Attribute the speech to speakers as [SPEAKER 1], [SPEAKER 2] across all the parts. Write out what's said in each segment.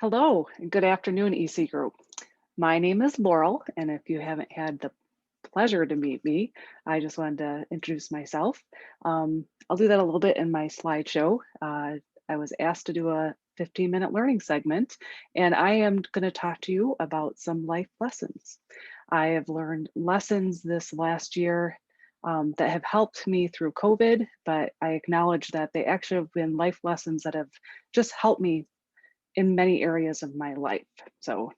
[SPEAKER 1] Hello, and good afternoon, EC Group. My name is Laurel, and if you haven't had the pleasure to meet me, I just wanted to introduce myself. I'll do that a little bit in my slideshow. I was asked to do a 15-minute learning segment, and I am going to talk to you about some life lessons. I have learned lessons this last year that have helped me through COVID, but I acknowledge that they actually have been life lessons that have just helped me in many areas of my life. So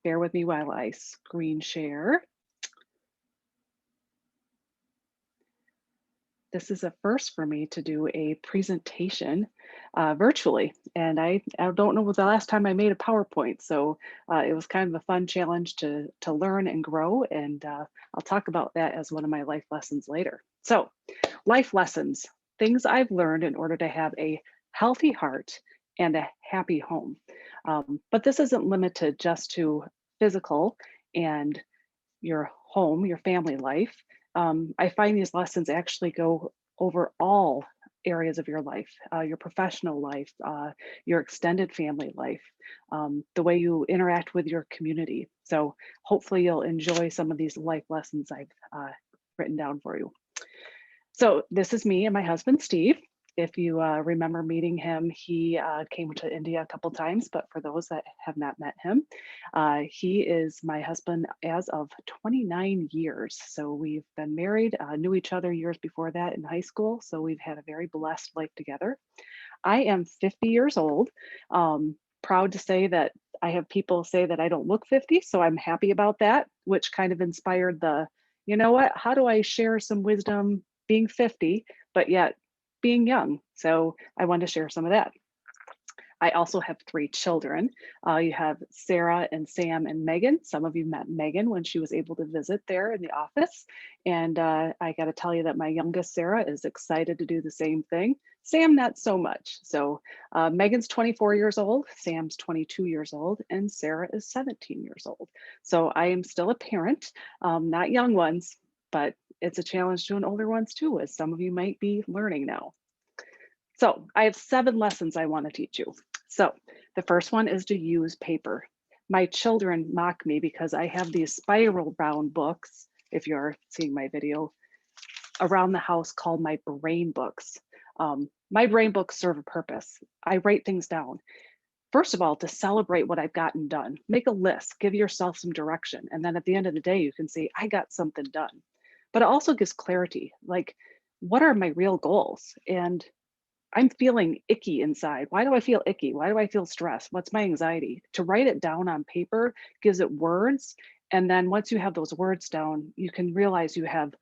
[SPEAKER 1] bear with me while I screen share. This is a first for me to do a presentation virtually, and I don't know the last time I made a PowerPoint, so it was kind of a fun challenge to learn and grow, and I'll talk about that as one of my life lessons later. So, life lessons, things I've learned in order to have a healthy heart and a happy home. But this isn't limited just to physical and your home, your family life. I find these lessons actually go over all areas of your life, your professional life, your extended family life, the way you interact with your community. So hopefully you'll enjoy some of these life lessons I've written down for you. So this is me and my husband, Steve. If you remember meeting him, he came to India a couple times, but for those that have not met him, he is my husband as of 29 years. So we've been married, knew each other years before that in high school. So we've had a very blessed life together. I am 50 years old. Proud to say that I have people say that I don't look 50, so I'm happy about that, which kind of inspired the, you know what, how do I share some wisdom being 50, but yet being young? So I wanted to share some of that. I also have three children. You have Sarah and Sam and Megan. Some of you met Megan when she was able to visit there in the office. And I got to tell you that my youngest, Sarah, is excited to do the same thing. Sam, not so much. So Megan's 24 years old, Sam's 22 years old, and Sarah is 17 years old. So I am still a parent, not young ones, but it's a challenge doing older ones too, as some of you might be learning now. So I have 7 lessons I want to teach you. So the first one is to use paper. My children mock me because I have these spiral bound books, if you're seeing my video, around the house called my brain books. My brain books serve a purpose. I write things down. First of all, to celebrate what I've gotten done, make a list, give yourself some direction. And then at the end of the day, you can say, I got something done. But it also gives clarity, like, what are my real goals? And I'm feeling icky inside. Why do I feel icky? Why do I feel stressed? What's my anxiety? To write it down on paper gives it words. And then once you have those words down, you can realize you have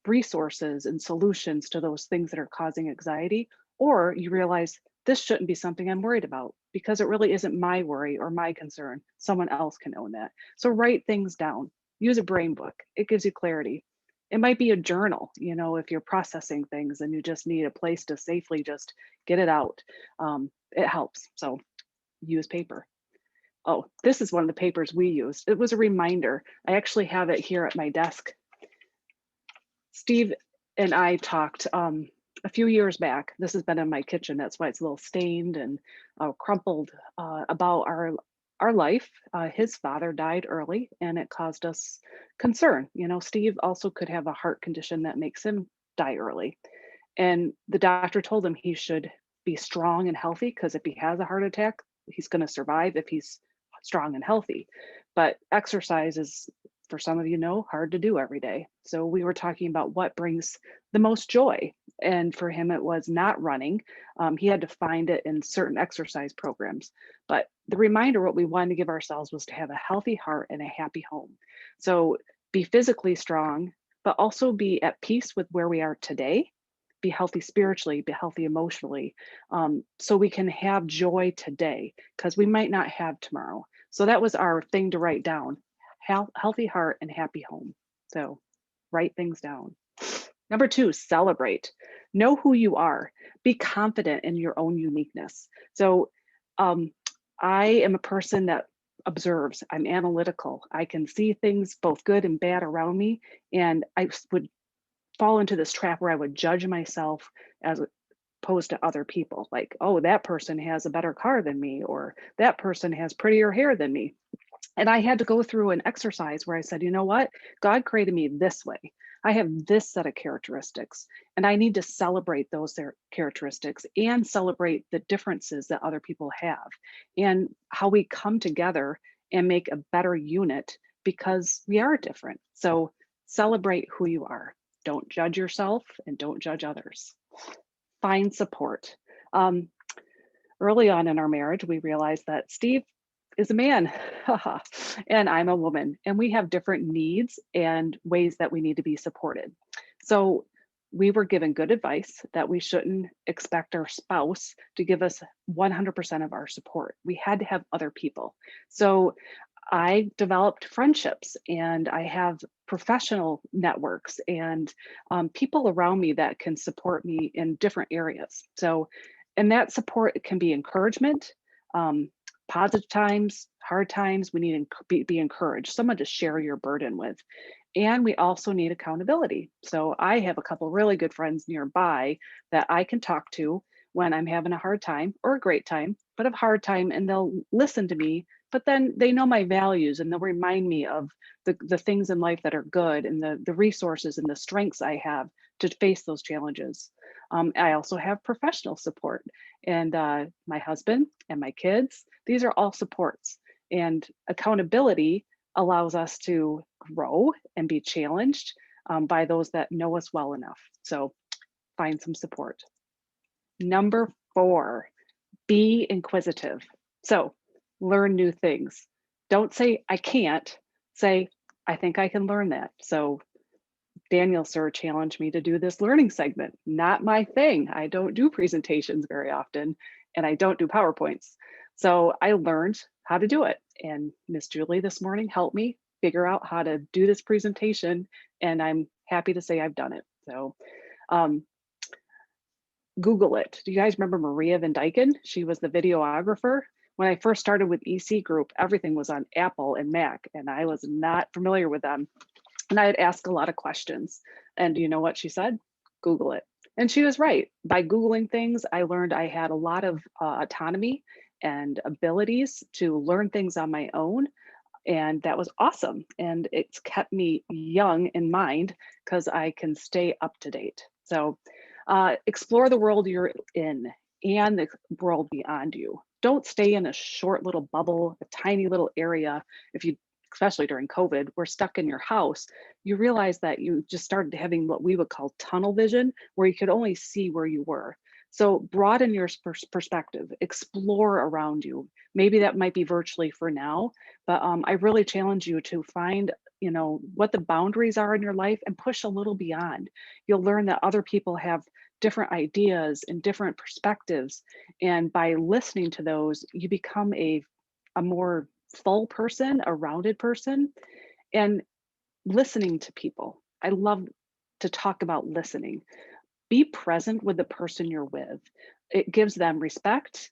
[SPEAKER 1] resources and solutions to those things that are causing anxiety. Or you realize this shouldn't be something I'm worried about because it really isn't my worry or my concern. Someone else can own that. So write things down. Use a brain book. It gives you clarity. It might be a journal, you know, if you're processing things and you just need a place to safely just get it out. It helps. So use paper. Oh, this is one of the papers we used. It was a reminder. I actually have it here at my desk. Steve and I talked a few years back. This has been in my kitchen. That's why it's a little stained and crumpled, about our life. His father died early, and it caused us concern. You know, Steve also could have a heart condition that makes him die early, and the doctor told him he should be strong and healthy because if he has a heart attack, he's going to survive if he's strong and healthy. But exercise is, for some of you know, hard to do every day. So we were talking about what brings the most joy. And for him, it was not running. He had to find it in certain exercise programs. But the reminder, what we wanted to give ourselves was to have a healthy heart and a happy home. So be physically strong, but also be at peace with where we are today. Be healthy spiritually, be healthy emotionally, so we can have joy today because we might not have tomorrow. So that was our thing to write down: healthy heart and happy home. So write things down. Number 2, celebrate. Know who you are. Be confident in your own uniqueness. So um, I am a person that observes. I'm analytical. I can see things both good and bad around me. And I would fall into this trap where I would judge myself as opposed to other people. Like, oh, that person has a better car than me, or that person has prettier hair than me. And I had to go through an exercise where I said, you know what? God created me this way. I have this set of characteristics, and I need to celebrate those characteristics and celebrate the differences that other people have and how we come together and make a better unit because we are different. So celebrate who you are. Don't judge yourself and don't judge others. Find support. Um, Early on in our marriage, we realized that Steve is a man and I'm a woman, and we have different needs and ways that we need to be supported. So we were given good advice that we shouldn't expect our spouse to give us 100% of our support. We had to have other people. So I developed friendships and I have professional networks and people around me that can support me in different areas. So, and that support can be encouragement, um, positive times, hard times. We need to be encouraged, someone to share your burden with. And we also need accountability. So I have a couple really good friends nearby that I can talk to when I'm having a hard time or a great time, but a hard time, and they'll listen to me, but then they know my values and they'll remind me of the things in life that are good and the resources and the strengths I have to face those challenges. I also have professional support and my husband and my kids. These are all supports, and accountability allows us to grow and be challenged by those that know us well enough. So find some support. Number 4, be inquisitive. So learn new things. Don't say, I can't. Say, I think I can learn that. So Daniel, sir, challenged me to do this learning segment. Not my thing. I don't do presentations very often, and I don't do PowerPoints. So I learned how to do it. And Miss Julie this morning helped me figure out how to do this presentation, and I'm happy to say I've done it. So um, Google it. Do you guys remember Maria Van Dyken? She was the videographer. When I first started with EC Group, everything was on Apple and Mac, and I was not familiar with them. And I'd ask a lot of questions. And you know what she said? Google it. And she was right. By Googling things, I learned I had a lot of autonomy and abilities to learn things on my own. And that was awesome. And it's kept me young in mind because I can stay up to date. So explore the world you're in and the world beyond you. Don't stay in a short little bubble, a tiny little area. If you, especially during COVID, were stuck in your house, you realize that you just started having what we would call tunnel vision, where you could only see where you were. So broaden your perspective, explore around you. Maybe that might be virtually for now, but I really challenge you to find, you know, what the boundaries are in your life and push a little beyond. You'll learn that other people have different ideas and different perspectives. And by listening to those, you become a more full person, a rounded person, and listening to people. I love to talk about listening. Be present with the person you're with. It gives them respect.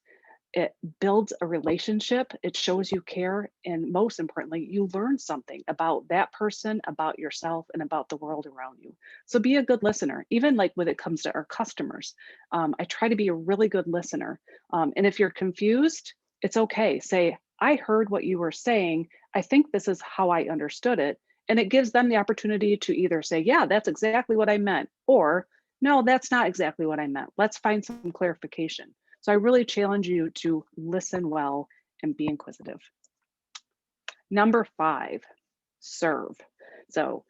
[SPEAKER 1] It builds a relationship. It shows you care. And most importantly, you learn something about that person, about yourself, and about the world around you. So be a good listener, even like when it comes to our customers. I try to be a really good listener. And if you're confused, it's okay. Say, I heard what you were saying. I think this is how I understood it. And it gives them the opportunity to either say, yeah, that's exactly what I meant, or no, that's not exactly what I meant. Let's find some clarification. So I really challenge you to listen well and be inquisitive. Number 5, serve. So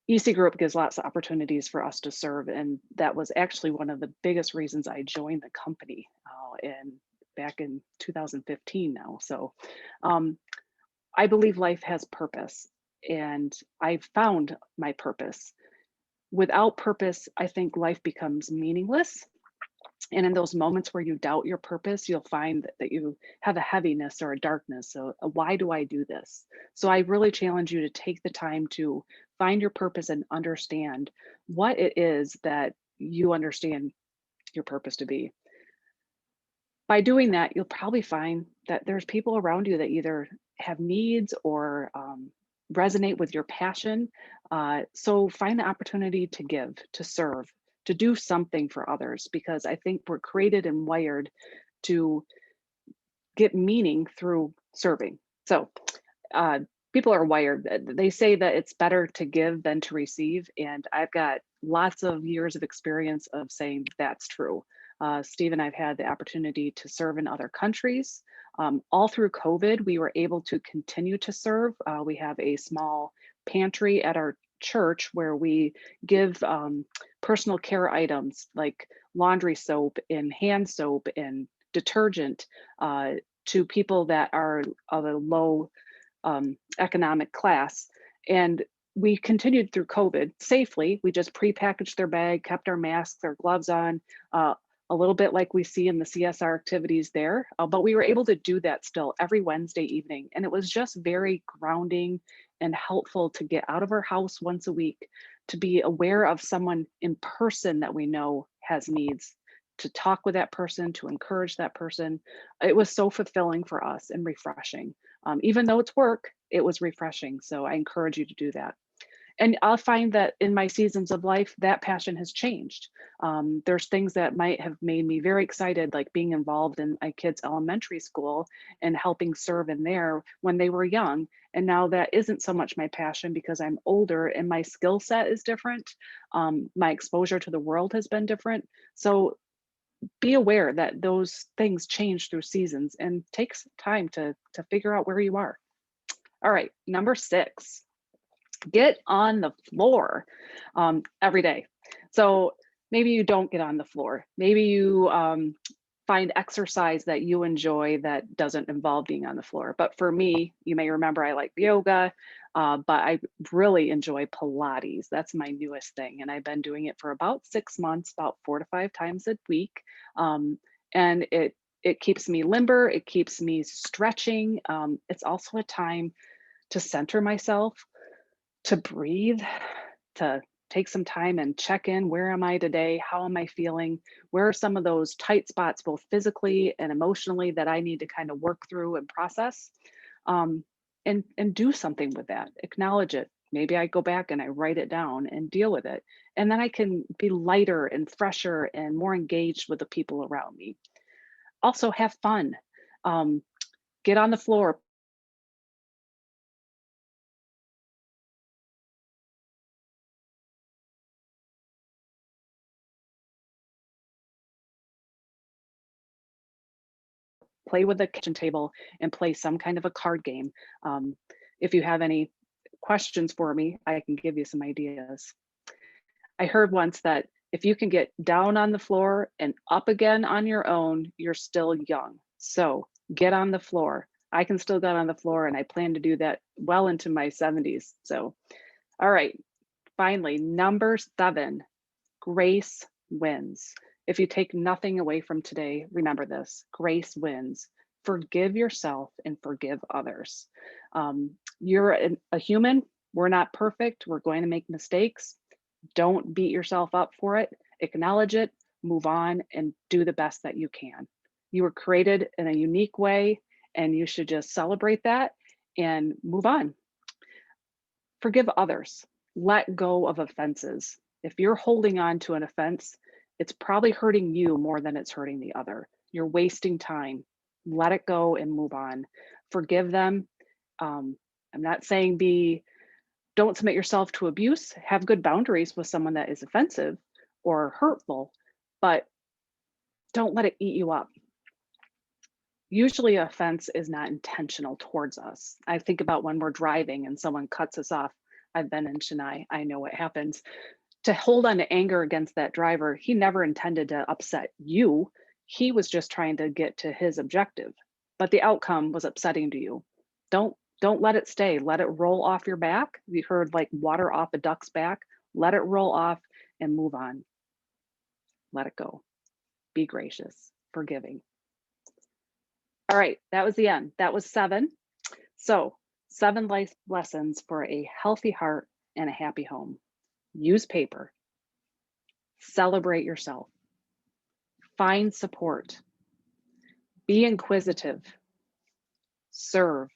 [SPEAKER 1] EC Group gives lots of opportunities for us to serve. And that was actually one of the biggest reasons I joined the company back in 2015 now. So I believe life has purpose, and I've found my purpose. Without purpose, I think life becomes meaningless. And in those moments where you doubt your purpose, you'll find that you have a heaviness or a darkness. So, why do I do this? So, I really challenge you to take the time to find your purpose and understand what it is that you understand your purpose to be. By doing that, you'll probably find that there's people around you that either have needs or resonate with your passion. So, find the opportunity to give, to serve, to do something for others, because I think we're created and wired to get meaning through serving. So uh, people are wired. They say that it's better to give than to receive, and I've got lots of years of experience of saying that's true. Steve and I've had the opportunity to serve in other countries. All through COVID, we were able to continue to serve. We have a small pantry at our church where we give personal care items like laundry soap and hand soap and detergent to people that are of a low economic class. And we continued through COVID safely. We just pre-packaged their bag, kept our masks, our gloves on, a little bit like we see in the CSR activities there. But we were able to do that still every Wednesday evening. And it was just very grounding and helpful to get out of our house once a week, to be aware of someone in person that we know has needs, to talk with that person, to encourage that person. It was so fulfilling for us and refreshing. Even though it's work, it was refreshing. So I encourage you to do that. And I'll find that in my seasons of life, that passion has changed. There's things that might have made me very excited, like being involved in my kids' elementary school and helping serve in there when they were young. And now that isn't so much my passion because I'm older and my skill set is different. My exposure to the world has been different. So be aware that those things change through seasons and takes time to figure out where you are. All right, number 6, get on the floor every day. So maybe you don't get on the floor. Maybe you find exercise that you enjoy that doesn't involve being on the floor. But for me, you may remember I like yoga, but I really enjoy Pilates. That's my newest thing. And I've been doing it for about 6 months, about 4 to 5 times a week. Um, and it keeps me limber, it keeps me stretching. It's also a time to center myself, to breathe, to take some time and check in. Where am I today? How am I feeling? Where are some of those tight spots, both physically and emotionally, that I need to kind of work through and process? Um, and do something with that. Acknowledge it. Maybe I go back and I write it down and deal with it. And then I can be lighter and fresher and more engaged with the people around me. Also, have fun. Um, get on the floor, play with the kitchen table, and play some kind of a card game. Um, if you have any questions for me, I can give you some ideas. I heard once that if you can get down on the floor and up again on your own, you're still young. So get on the floor. I can still get on the floor, and I plan to do that well into my 70s. So, all right, finally, number 7, grace wins. If you take nothing away from today, remember this: grace wins. Forgive yourself and forgive others. You're a human. We're not perfect. We're going to make mistakes. Don't beat yourself up for it. Acknowledge it, move on, and do the best that you can. You were created in a unique way, and you should just celebrate that and move on. Forgive others. Let go of offenses. If you're holding on to an offense, it's probably hurting you more than it's hurting the other. You're wasting time. Let it go and move on. Forgive them. I'm not saying don't submit yourself to abuse. Have good boundaries with someone that is offensive or hurtful, but don't let it eat you up. Usually offense is not intentional towards us. I think about when we're driving and someone cuts us off. I've been in Chennai. I know what happens. To hold on to anger against that driver, he never intended to upset you. He was just trying to get to his objective, but the outcome was upsetting to you. Don't let it stay. Let it roll off your back. You heard like water off a duck's back. Let it roll off and move on. Let it go. Be gracious, forgiving. All right, that was the end. That was 7. So, 7 life lessons for a healthy heart and a happy home. Use paper. Celebrate yourself. Find support. Be inquisitive. Serve.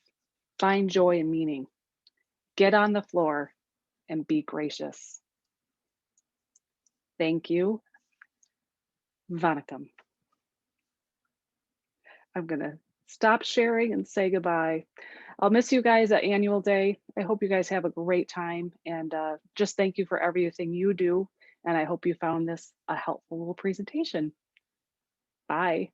[SPEAKER 1] Find joy and meaning. Get on the floor and be gracious. Thank you. Vanakkam. I'm going to stop sharing and say goodbye. I'll miss you guys at annual day. I hope you guys have a great time and just thank you for everything you do. And I hope you found this a helpful little presentation. Bye.